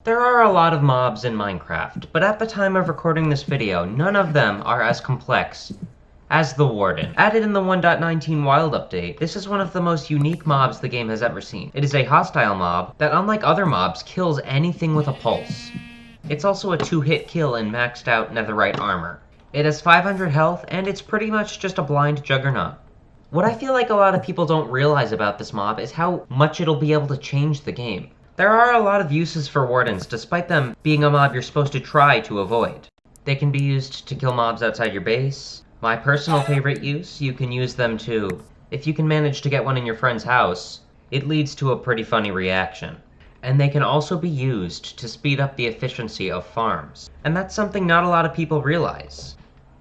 There are a lot of mobs in Minecraft, but at the time of recording this video, none of them are as complex as the Warden. Added in the 1.19 Wild update, this is one of the most unique mobs the game has ever seen. It is a hostile mob that, unlike other mobs, kills anything with a pulse. It's also a 2-hit kill in maxed out netherite armor. It has 500 health, and it's pretty much just a blind juggernaut. What I feel like a lot of people don't realize about this mob is how much it'll be able to change the game. There are a lot of uses for Wardens, despite them being a mob you're supposed to try to avoid. They can be used to kill mobs outside your base. My personal favorite use, you can use them to... If you can manage to get one in your friend's house, it leads to a pretty funny reaction. And they can also be used to speed up the efficiency of farms. And that's something not a lot of people realize.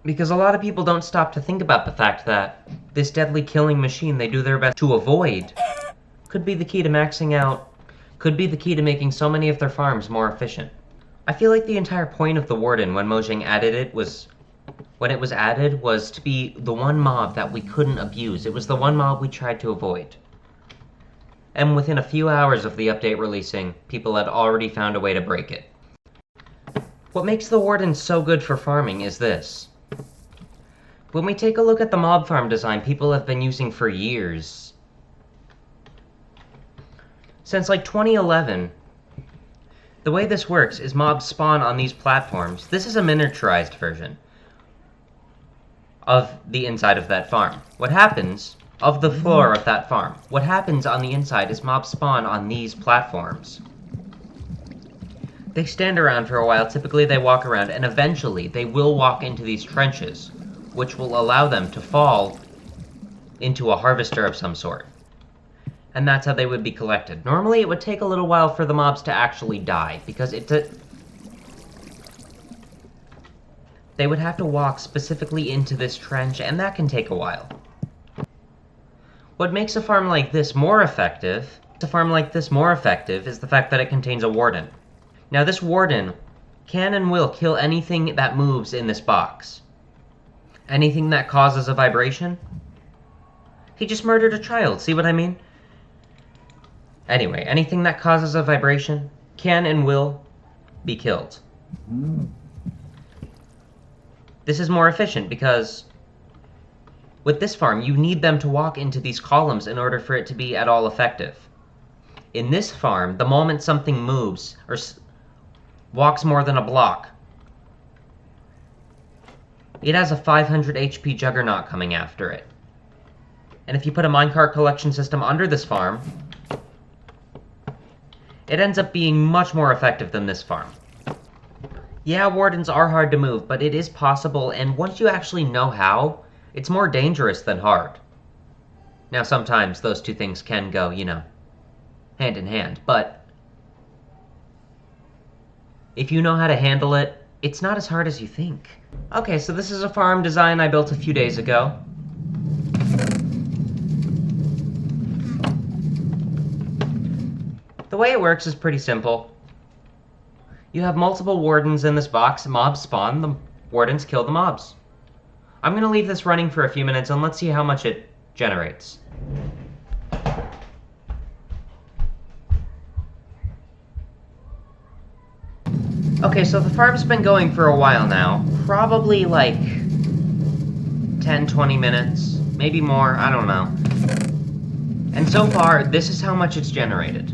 Because a lot of people don't stop to think about the fact that this deadly killing machine they do their best to avoid could be the key to making so many of their farms more efficient. I feel like the entire point of the Warden when Mojang added it was to be the one mob that we couldn't abuse. It was the one mob we tried to avoid. And within a few hours of the update releasing, people had already found a way to break it. What makes the Warden so good for farming is this. When we take a look at the mob farm design people have been using for years, since like 2011, the way this works is mobs spawn on these platforms. This is a miniaturized version of the inside of that farm. What happens, of the floor of that farm, what happens on the inside is mobs spawn on these platforms. They stand around for a while, typically they walk around, and eventually they will walk into these trenches, which will allow them to fall into a harvester of some sort. And that's how they would be collected. Normally it would take a little while for the mobs to actually die, because they would have to walk specifically into this trench, and that can take a while. What makes a farm like this more effective is the fact that it contains a Warden. Now this Warden can and will kill anything that moves in this box. Anything that causes a vibration? He just murdered a child, see what I mean? Anyway, anything that causes a vibration can and will be killed. This is more efficient because with this farm, you need them to walk into these columns in order for it to be at all effective. In this farm, the moment something moves or walks more than a block, it has a 500 HP juggernaut coming after it. And if you put a minecart collection system under this farm, it ends up being much more effective than this farm. Yeah, Wardens are hard to move, but it is possible, and once you actually know how, it's more dangerous than hard. Now, sometimes those two things can go, hand in hand, but if you know how to handle it, it's not as hard as you think. Okay, so this is a farm design I built a few days ago. The way it works is pretty simple. You have multiple Wardens in this box, mobs spawn, the Wardens kill the mobs. I'm going to leave this running for a few minutes and let's see how much it generates. Okay, so the farm's been going for a while now, probably like 10-20 minutes, maybe more, I don't know. And so far, this is how much it's generated.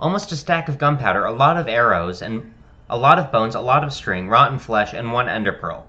Almost a stack of gunpowder, a lot of arrows, and a lot of bones, a lot of string, rotten flesh, and 1 ender pearl.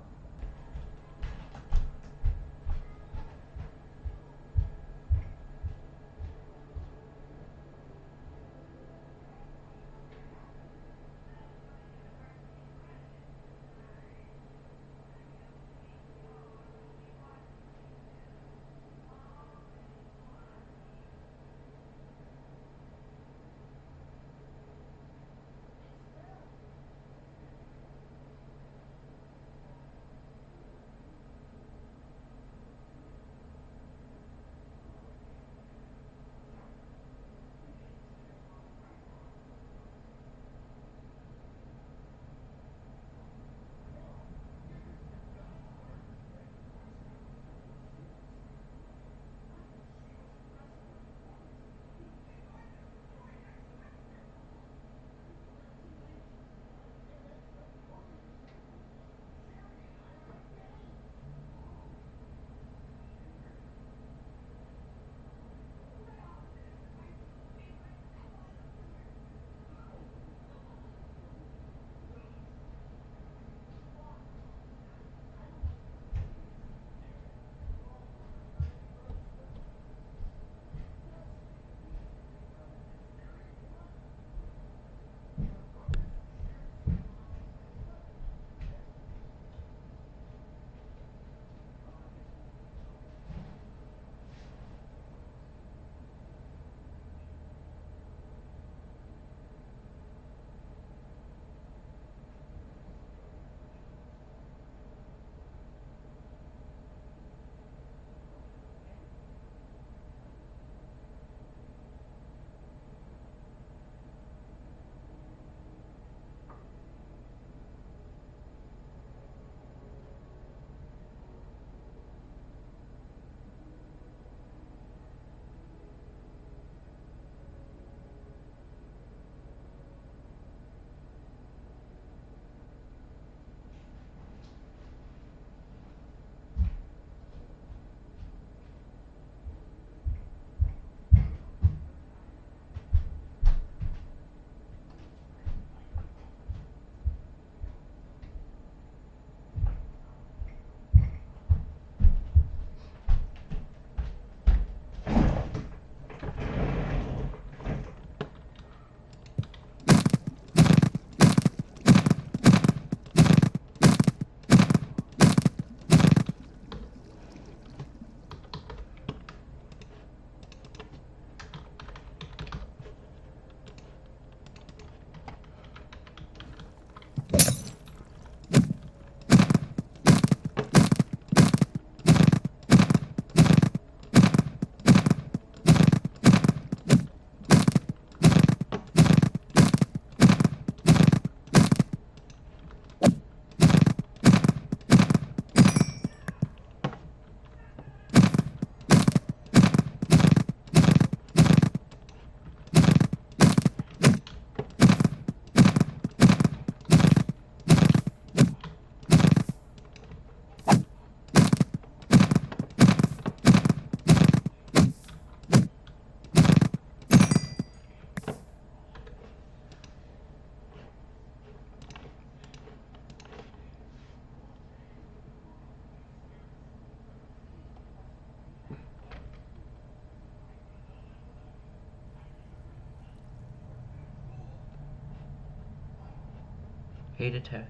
Hate attack.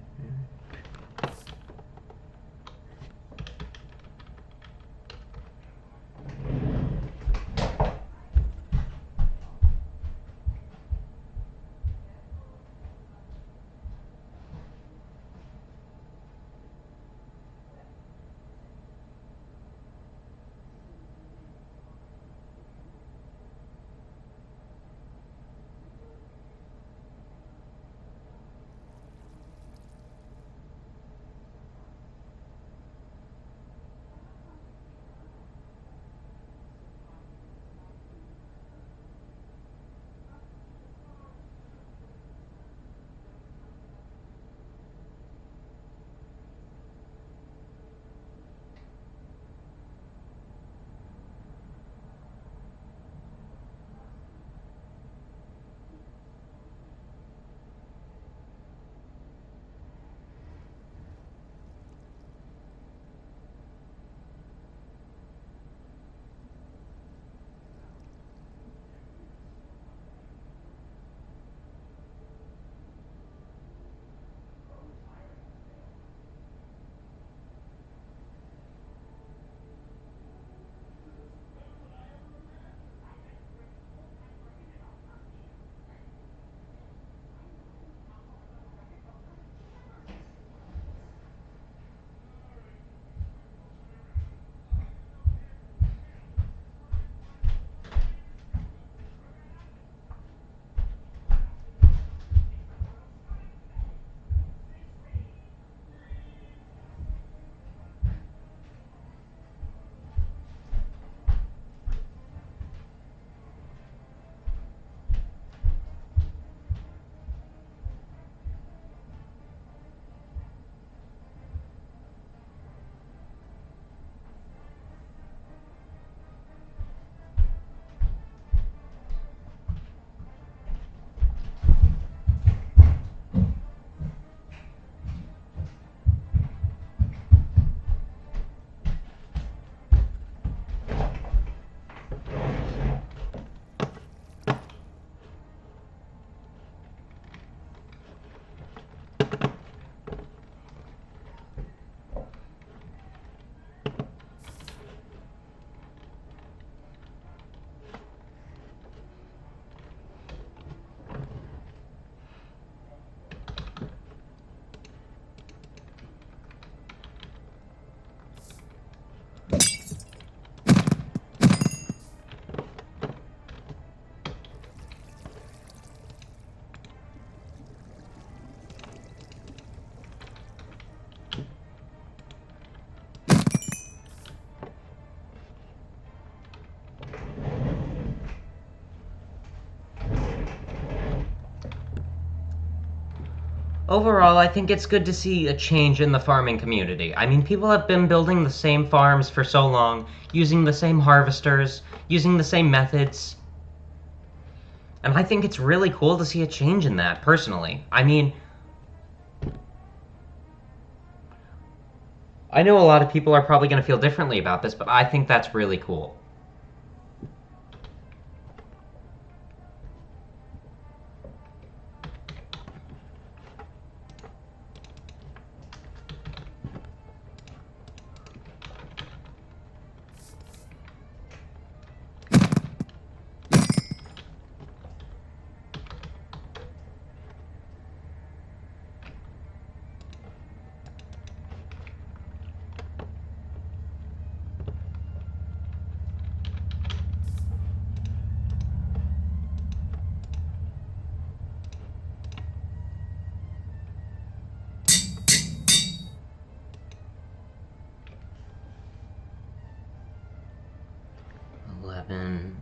Overall, I think it's good to see a change in the farming community. I mean, people have been building the same farms for so long, using the same harvesters, using the same methods. And I think it's really cool to see a change in that, personally. I mean, I know a lot of people are probably going to feel differently about this, but I think that's really cool. Eleven.